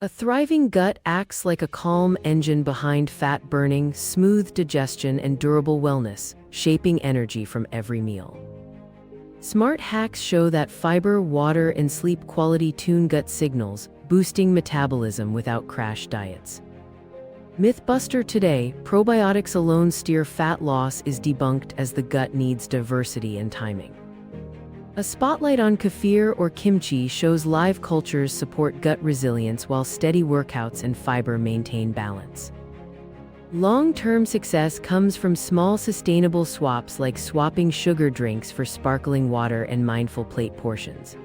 A thriving gut acts like a calm engine behind fat burning, smooth digestion, and durable wellness, shaping energy from every meal. Smart hacks show that fiber, water, and sleep quality tune gut signals, boosting metabolism without crash diets. Mythbuster today: probiotics alone steer fat loss is debunked as the gut needs diversity and timing. A spotlight on kefir or kimchi shows live cultures support gut resilience while steady workouts and fiber maintain balance. Long-term success comes from small sustainable swaps like swapping sugar drinks for sparkling water and mindful plate portions.